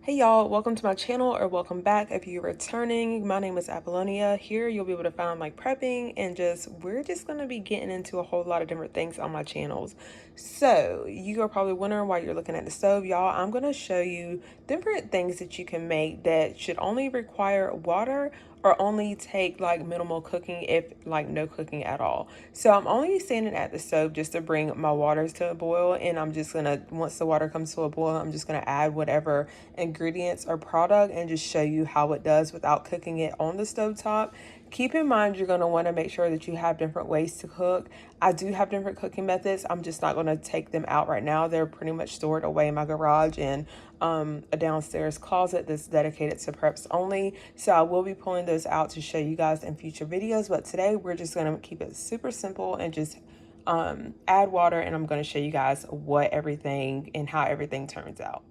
Hey y'all, welcome to my channel or welcome back if you're returning. My name is Apollonia. Here you'll be able to find like prepping and we're just going to be getting into a whole lot of different things on my channels. So you are probably wondering why you're looking at the stove. Y'all, I'm going to show you different things that you can make that should only require water or only take like minimal cooking, if like no cooking at all. So I'm only standing at the stove just to bring my waters to a boil, and I'm just gonna, once the water comes to a boil, I'm just gonna add whatever ingredients or product and just show you how it does without cooking it on the stove top. Keep in mind you're going to want to make sure that you have different ways to cook. I do have different cooking methods. I'm just not going to take them out right now. They're pretty much stored away in my garage and a downstairs closet that's dedicated to preps only. So I will be pulling those out to show you guys in future videos. But today we're just going to keep it super simple and just add water, and I'm going to show you guys what everything and how everything turns out.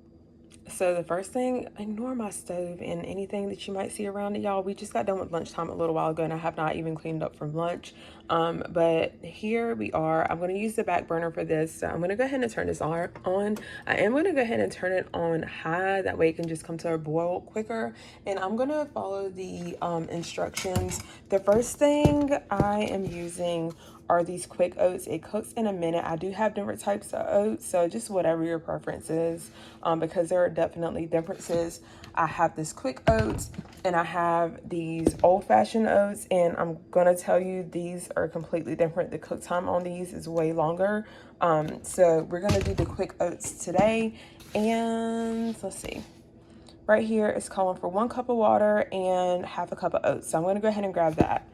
So the first thing, ignore my stove and anything that you might see around it, y'all. We just got done with lunchtime a little while ago, and I have not even cleaned up from lunch. But here we are. I'm going to use the back burner for this. So I'm going to go ahead and turn this on. I am going to go ahead and turn it on high. That way it can just come to a boil quicker. And I'm going to follow the instructions. The first thing I am using are these quick oats. It cooks in a minute. I do have different types of oats, so just whatever your preference is, because there are definitely differences. I have this quick oats and I have these old-fashioned oats, and I'm gonna tell you these are completely different. The cook time on these is way longer. So we're gonna do the quick oats today, and let's see. Right here it's calling for 1 cup of water and half a cup of oats. So I'm gonna go ahead and grab that.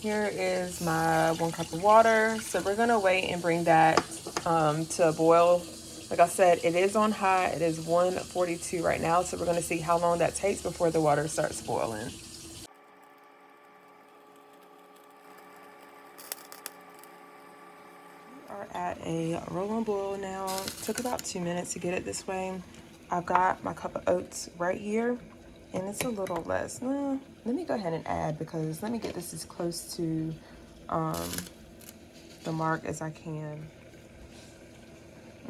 Here is my 1 cup of water. So we're gonna wait and bring that to a boil. Like I said, it is on high. It is 142 right now. So we're gonna see how long that takes before the water starts boiling. We are at a rolling boil now. It took about 2 minutes to get it this way. I've got my cup of oats right here, and it's a little less. Let me go ahead and add, because let me get this as close to the mark as I can.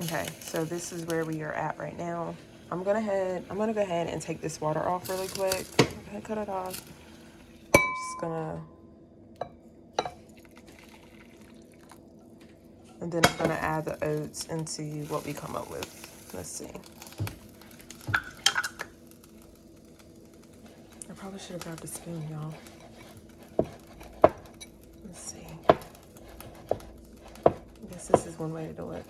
Okay, so this is where we are at right now. I'm gonna go ahead and take this water off really quick. Go ahead, cut it off. I'm just gonna, and then I'm gonna add the oats and see what we come up with. Let's see. I probably should have grabbed a spoon, y'all. Let's see. I guess this is one way to do it.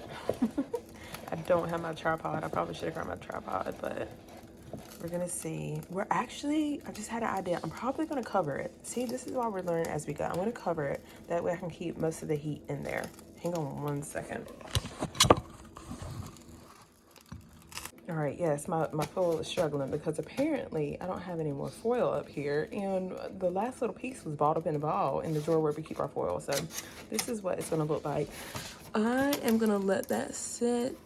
I don't have my tripod. I probably should have grabbed my tripod, but we're gonna see. I just had an idea. I'm probably gonna cover it. See, this is why we're learning as we go. I'm gonna cover it. That way I can keep most of the heat in there. Hang on 1 second. All right, yes, my foil is struggling because apparently I don't have any more foil up here, and the last little piece was balled up in the ball in the drawer where we keep our foil. So this is what it's gonna look like. I am gonna let that sit.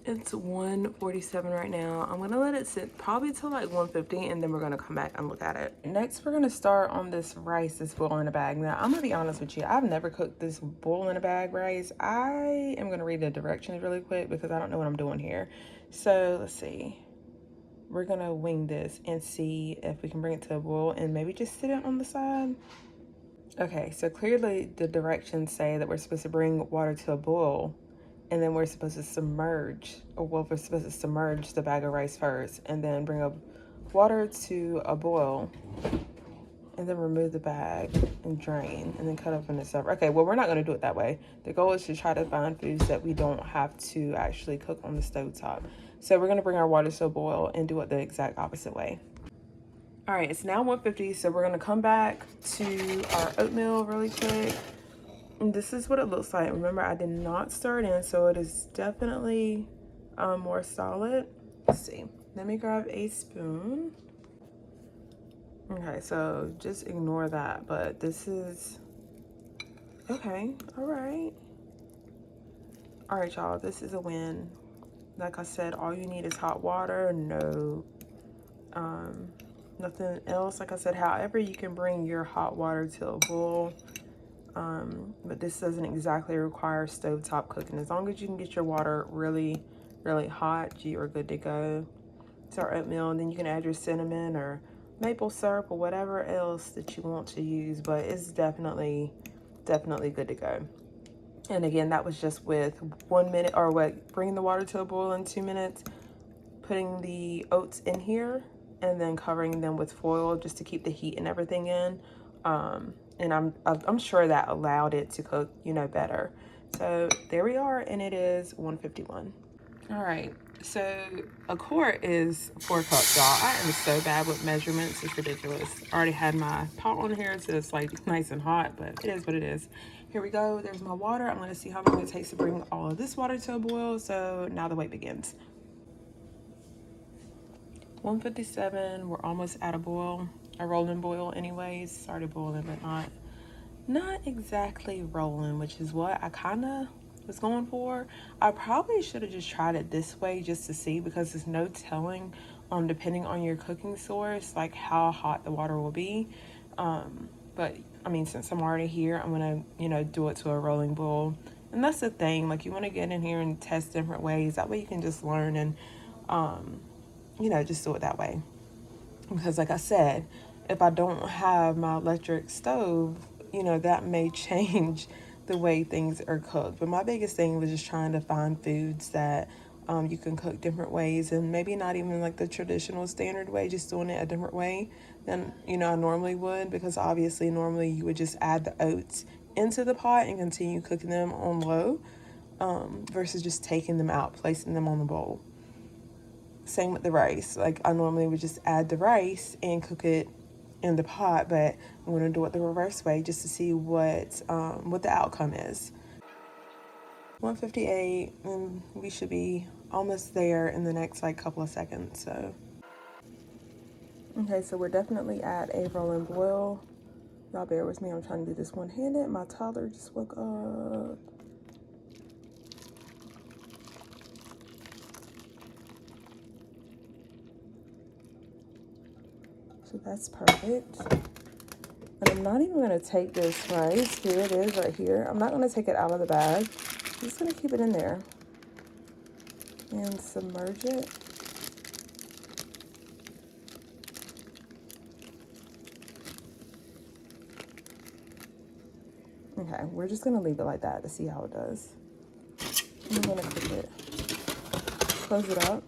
It's 147 right now. I'm gonna let it sit probably till like 150, and then we're gonna come back and look at it. Next, we're gonna start on this rice that's boiling in a bag. Now, I'm gonna be honest with you. I've never cooked this boil in a bag rice. I am gonna read the directions really quick because I don't know what I'm doing here. So let's see. We're gonna wing this and see if we can bring it to a boil and maybe just sit it on the side. Okay, so clearly the directions say that we're supposed to bring water to a boil, and then we're supposed to submerge, we're supposed to submerge the bag of rice first, and then bring up water to a boil, and then remove the bag and drain, and then cut up into separate. Okay, well, we're not gonna do it that way. The goal is to try to find foods that we don't have to actually cook on the stove top. So we're gonna bring our water to a boil and do it the exact opposite way. All right, it's now 150, so we're gonna come back to our oatmeal really quick. And this is what it looks like. Remember, I did not stir it in, so it is definitely more solid. Let's see. Let me grab a spoon. Okay, so just ignore that, but this is, okay, all right. All right, y'all, this is a win. Like I said, all you need is hot water, no, nothing else. Like I said, however you can bring your hot water to a boil, but this doesn't exactly require stovetop cooking. As long as you can get your water really really hot, you are good to go. It's our oatmeal, and then you can add your cinnamon or maple syrup or whatever else that you want to use, but it's definitely good to go. And again, that was just with 1 minute, or what, bringing the water to a boil in 2 minutes, putting the oats in here, and then covering them with foil just to keep the heat and everything in. And I'm sure that allowed it to cook, better. So there we are, and it is 1:51. All right, so a quart is 4 cups, y'all. I am so bad with measurements, it's ridiculous. I already had my pot on here, so it's like nice and hot, but it is what it is. Here we go, there's my water. I'm gonna see how long it takes to bring all of this water to a boil, so now the wait begins. 1:57, we're almost at a boil, a rolling boil anyways. Started boiling, but not exactly rolling, which is what I kind of was going for. I probably should have just tried it this way just to see, because there's no telling, depending on your cooking source, like how hot the water will be. But I mean, since I'm already here, I'm gonna do it to a rolling boil. And that's the thing, like, you want to get in here and test different ways. That way you can just learn and just do it that way. Because like I said, if I don't have my electric stove, that may change the way things are cooked. But my biggest thing was just trying to find foods that you can cook different ways, and maybe not even like the traditional standard way, just doing it a different way than I normally would. Because obviously normally you would just add the oats into the pot and continue cooking them on low, versus just taking them out, placing them on the bowl. Same with the rice. Like, I normally would just add the rice and cook it in the pot, but I'm going to do it the reverse way just to see what the outcome is. 1:58, and we should be almost there in the next like couple of seconds. So okay, so we're definitely at a rolling boil. Y'all bear with me, I'm trying to do this one-handed. My toddler just woke up. So that's perfect. And I'm not even going to take this rice. Here it is right here. I'm not going to take it out of the bag. I'm just going to keep it in there and submerge it. Okay, we're just going to leave it like that to see how it does. I'm going to cook it. Close it up.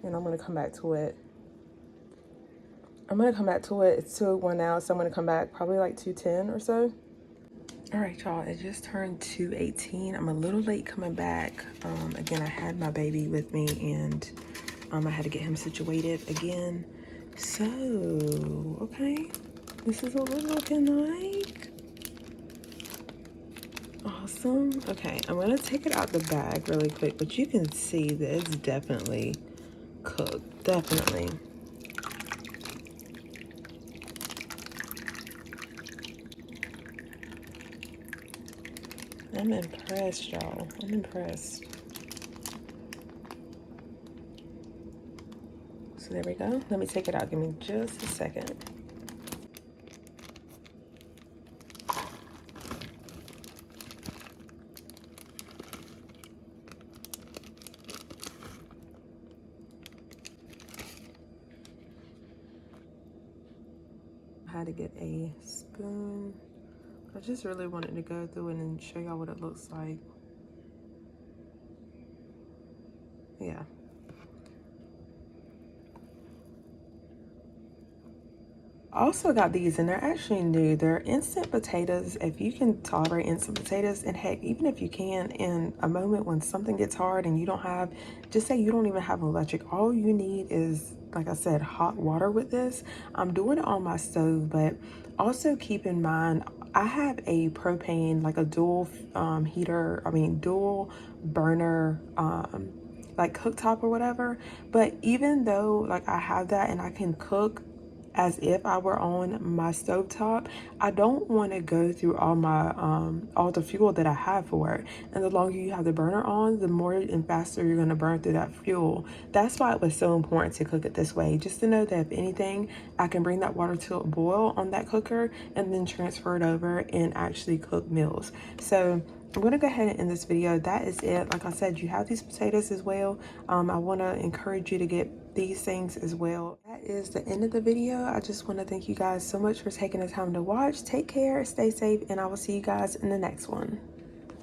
And I'm going to come back to it. It's 2:01 now, so I'm going to come back probably like 2:10 or so. All right, y'all, it just turned 2:18. I'm a little late coming back. Again, I had my baby with me, and I had to get him situated again. So, okay, this is what we're looking like. Awesome. Okay, I'm gonna take it out the bag really quick, but you can see that it's definitely cooked. Definitely. I'm impressed, y'all. I'm impressed. So there we go. Let me take it out. Give me just a second. I had to get a spoon. I just really wanted to go through it and show y'all what it looks like. Yeah. I also got these, and they're actually new. They're instant potatoes. If you can tolerate instant potatoes, and heck, even if you can, in a moment when something gets hard and you don't have, just say you don't even have electric, all you need is, like I said, hot water with this. I'm doing it on my stove, but also keep in mind, I have a propane, like a dual dual burner, like cooktop or whatever. But even though like I have that and I can cook as if I were on my stovetop, I don't want to go through all the fuel that I have for it. And the longer you have the burner on, the more and faster you're going to burn through that fuel. That's why it was so important to cook it this way, just to know that if anything, I can bring that water to a boil on that cooker and then transfer it over and actually cook meals. So I'm gonna go ahead and end this video. That is it. Like I said, you have these potatoes as well. I want to encourage you to get these things as well. That is the end of the video. I just want to thank you guys so much for taking the time to watch. Take care, stay safe, and I will see you guys in the next one.